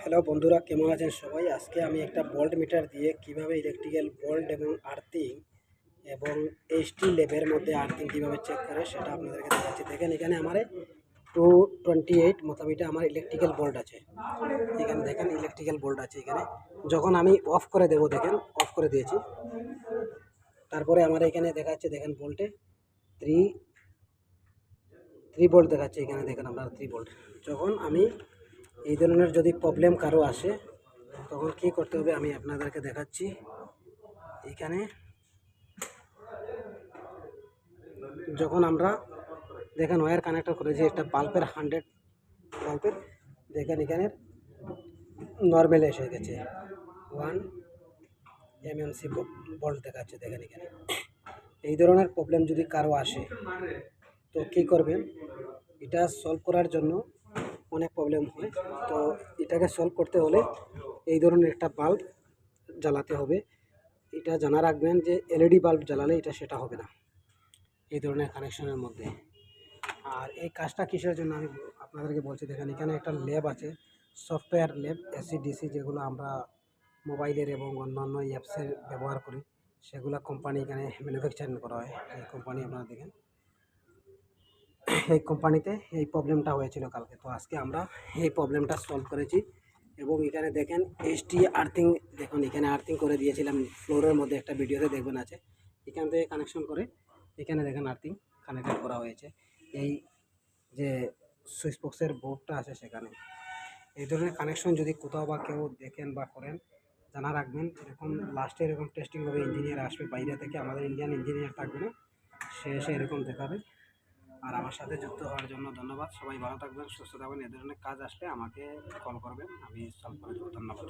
Hello বন্ধুরা, কেমন আছেন সবাই? আজকে আমি একটা ভোল্ট মিটার দিয়ে কিভাবে ইলেকট্রিক্যাল ভোল্ট এবং আর্থিং এবং এইচটি লেভের মধ্যে আর্থিং কিভাবে চেক করে সেটা আপনাদেরকে দেখাচ্ছি। দেখেন এখানে আমার 228 মোটামুটি আমার ইলেকট্রিক্যাল ভোল্ট আছে। এখানে দেখেন ইলেকট্রিক্যাল ভোল্ট আছে এখানে। যখন আমি অফ করে দেবো, দেখেন অফ করে দিয়েছি, তারপরে আমার এখানে দেখাচ্ছে, দেখেন ভোল্টে থ্রি থ্রি ভোল্ট দেখাচ্ছে এখানে। দেখেন আপনারা 3 ভোল্ট। যখন আমি এই ধরনের যদি প্রবলেম কারো আসে তখন কী করতে হবে আমি আপনাদেরকে দেখাচ্ছি। এখানে যখন আমরা দেখেন ওয়্যার কানেক্টর করেছি একটা বাল্বের 100 বাল্বের, দেখেন এখানে নর্মাল এসে গেছে 1 এমএমসি ভোল্ট দেখাচ্ছে। দেখেন এখানে এই ধরনের প্রবলেম যদি কারো আসে তো কী করবেন, এটা সলভ করার জন্য অনেক প্রবলেম হয়। তো এটাকে সলভ করতে হলে এই ধরনের একটা বাল্ব জ্বালাতে হবে। এটা জানা রাখবেন যে এলইডি বাল্ব জ্বালালে এটা সেটা হবে না এই ধরনের কানেকশনের মধ্যে। আর এই কাজটা কিসের জন্য আমি আপনাদেরকে বলছি, দেখেন এখানে একটা ল্যাব আছে, সফটওয়্যার ল্যাব এসিডিসি, যেগুলো আমরা মোবাইলের এবং অন্যান্য অ্যাপসের ব্যবহার করি, সেগুলো কোম্পানি এখানে ম্যানুফ্যাকচারিং করা হয়। এই কোম্পানি আপনারা দেখেন, এই কোম্পানিতে এই প্রবলেমটা হয়েছিল কালকে। তো আজকে আমরা এই প্রবলেমটা সলভ করেছি। এবং এখানে দেখেন এইচটি আর্থিং, দেখুন এখানে আর্থিং করে দিয়েছিলাম ফ্লোরের মধ্যে, একটা ভিডিওতে দেখবেন আছে। এখান থেকে কানেকশন করে এখানে দেখেন আর্থিং কানেক্টেড করা হয়েছে। এই যে সুইচ বক্সের বোর্ডটা আছে সেখানে। এই ধরনের কানেকশন যদি কোথাও বা কেউ দেখেন বা করেন, জানা রাখবেন এরকম লাস্টে এরকম টেস্টিং হবে, ইঞ্জিনিয়ার আসবে বাইরে থেকে, আমাদের ইন্ডিয়ান ইঞ্জিনিয়ার থাকবে না, সে এসে এরকম দেখাবে। আর আমার সাথে যুক্ত হওয়ার জন্য ধন্যবাদ। সবাই ভালো থাকবেন, সুস্থ থাকবেন। এ ধরনের কাজ আসলে আমাকে কল করবেন, আমি সলভ করে দেবো। ধন্যবাদ।